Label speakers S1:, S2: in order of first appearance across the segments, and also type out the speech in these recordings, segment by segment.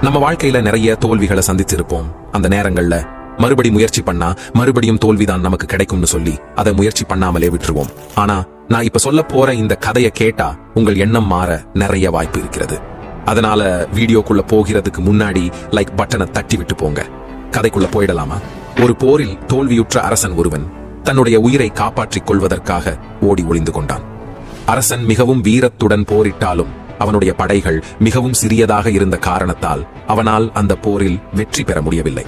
S1: நம்ம வாழ்க்கையில நிறைய தோல்விகளை சந்திச்சிருப்போம். அந்த நேரங்கள்ல மறுபடி முயற்சி பண்ணா மறுபடியும் தோல்விதான் நமக்கு கிடைக்கும்னு சொல்லி அதை முயற்சி பண்ணாமலே விட்டுருவோம். ஆனா நான் இப்ப சொல்ல போற இந்த கதையை கேட்டா உங்கள் எண்ணம் மாற நிறைய வாய்ப்பு இருக்கிறது. அதனால வீடியோக்குள்ள போகிறதுக்கு முன்னாடி லைக் பட்டனை தட்டி விட்டு போங்க. கதைக்குள்ள போயிடலாமா? ஒரு போரில் தோல்வியுற்ற அரசன் ஒருவன் தன்னுடைய உயிரை காப்பாற்றிக் கொள்வதற்காக ஓடி ஒளிந்து கொண்டான். அரசன் மிகவும் வீரத்துடன் போரிட்டாலும் அவனுடைய படைகள் மிகவும் சிறியதாக இருந்த காரணத்தால் அவனால் அந்த போரில் வெற்றி பெற முடியவில்லை.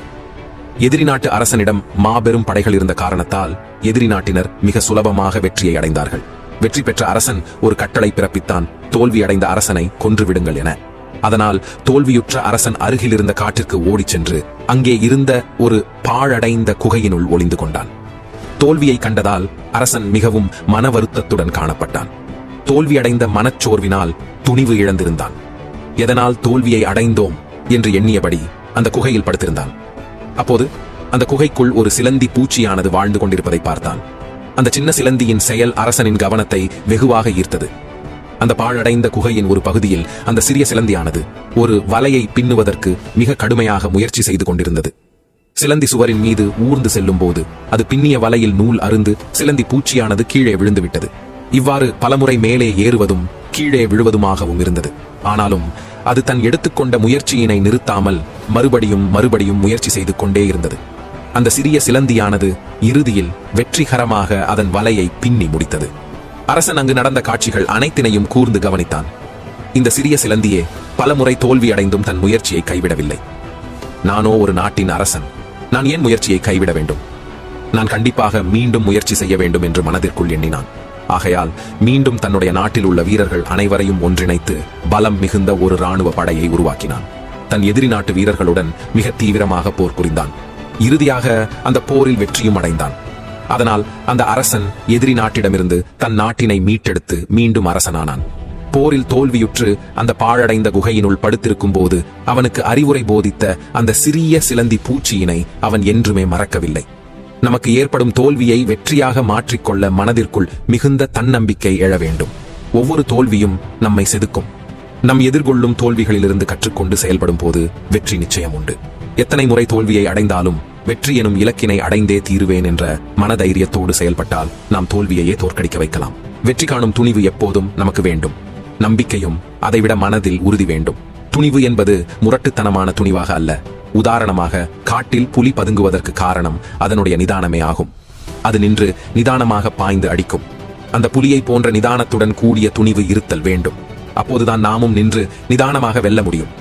S1: எதிரி நாட்டு அரசனிடம் மாபெரும் படைகள் இருந்த காரணத்தால் எதிரி நாட்டினர் மிக சுலபமாக வெற்றியை அடைந்தார்கள். வெற்றி பெற்ற அரசன் ஒரு கட்டளை பிறப்பித்தான், தோல்வி அடைந்த அரசனை கொன்றுவிடுங்கள் என. அதனால் தோல்வியுற்ற அரசன் அருகில் இருந்த காட்டிற்கு ஓடிச் சென்று அங்கே இருந்த ஒரு பாழடைந்த குகையினுள் ஒளிந்து கொண்டான். தோல்வியை கண்டதால் அரசன் மிகவும் மன வருத்தத்துடன் காணப்பட்டான். தோல்வியடைந்த மனச்சோர்வினால் துணிவு இழந்திருந்தான். எதனால் தோல்வியை அடைந்தோம் என்று எண்ணியபடி அந்த குகையில் படுத்திருந்தான். அப்போது அந்த குகைக்குள் ஒரு சிலந்தி பூச்சியானது வாழ்ந்து கொண்டிருப்பதை பார்த்தான். அந்த சின்ன சிலந்தியின் செயல் அரசனின் கவனத்தை வெகுவாக ஈர்த்தது. அந்த பாழடைந்த குகையின் ஒரு பகுதியில் அந்த சிறிய சிலந்தியானது ஒரு வலையை பின்னுவதற்கு மிக கடுமையாக முயற்சி செய்து கொண்டிருந்தது. சிலந்தி சுவரின் மீது ஊர்ந்து செல்லும் போது அது பின்னிய வலையில் நூல் அருந்து சிலந்தி பூச்சியானது கீழே விழுந்து விட்டது. இவ்வாறு பலமுறை மேலே ஏறுவதும் கீழே விழுவதுமாகவும் இருந்தது. ஆனாலும் அது தன் எடுத்துக்கொண்ட முயற்சியினை நிறுத்தாமல் மறுபடியும் முயற்சி செய்து கொண்டே இருந்தது. அந்த சிறிய சிலந்தியானது இறுதியில் வெற்றிகரமாக அதன் வலையை பின்னி முடித்தது. அரசன் அங்கு நடந்த காட்சிகள் அனைத்தினையும் கூர்ந்து கவனித்தான். இந்த சிறிய சிலந்தியே பலமுறை தோல்வி அடைந்தும் தன் முயற்சியை கைவிடவில்லை. நானோ ஒரு நாட்டின் அரசன், நான் ஏன் முயற்சியை கைவிட வேண்டும்? நான் கண்டிப்பாக மீண்டும் முயற்சி செய்ய வேண்டும் என்று மனதிற்குள் எண்ணினான். ஆகையால் மீண்டும் தன்னுடைய நாட்டில் உள்ள வீரர்கள் அனைவரையும் ஒன்றிணைத்து பலம் மிகுந்த ஒரு இராணுவ படையை உருவாக்கினான். தன் எதிரி நாட்டு வீரர்களுடன் மிக தீவிரமாக போர் புரிந்தான். இறுதியாக அந்த போரில் வெற்றியும் அடைந்தான். அதனால் அந்த அரசன் எதிரி நாட்டிடமிருந்து தன் நாட்டினை மீட்டெடுத்து மீண்டும் அரசனானான். போரில் தோல்வியுற்று அந்த பாழடைந்த குகையினுள் படுத்திருக்கும் போது அவனுக்கு அறிவுரை போதித்த அந்த சிறிய சிலந்தி பூச்சியினை அவன் என்றுமே மறக்கவில்லை. நமக்கு ஏற்படும் தோல்வியை வெற்றியாக மாற்றிக்கொள்ள மனதிற்குள் மிகுந்த தன்னம்பிக்கை எழ வேண்டும். ஒவ்வொரு தோல்வியும் நம்மை செதுக்கும். நம் எதிர்கொள்ளும் தோல்விகளிலிருந்து கற்றுக்கொண்டு செயல்படும் போது வெற்றி நிச்சயம் உண்டு. எத்தனை முறை தோல்வியை அடைந்தாலும் வெற்றி எனும் இலக்கினை அடைந்தே தீருவேன் என்ற மனதைரியத்தோடு செயல்பட்டால் நாம் தோல்வியையே தோற்கடிக்க வைக்கலாம். வெற்றி காணும் துணிவு எப்போதும் நமக்கு வேண்டும். நம்பிக்கையும் அதைவிட மனதில் உறுதி வேண்டும். துணிவு என்பது முரட்டுத்தனமான துணிவாக அல்ல. உதாரணமாக காட்டில் புலி பதுங்குவதற்கு காரணம் அதனுடைய நிதானமே ஆகும். அது நின்று நிதானமாக பாய்ந்து அடிக்கும். அந்த புலியை போன்ற நிதானத்துடன் கூடிய துணிவு இருத்தல் வேண்டும். அப்போதுதான் நாமும் நின்று நிதானமாக வெல்ல முடியும்.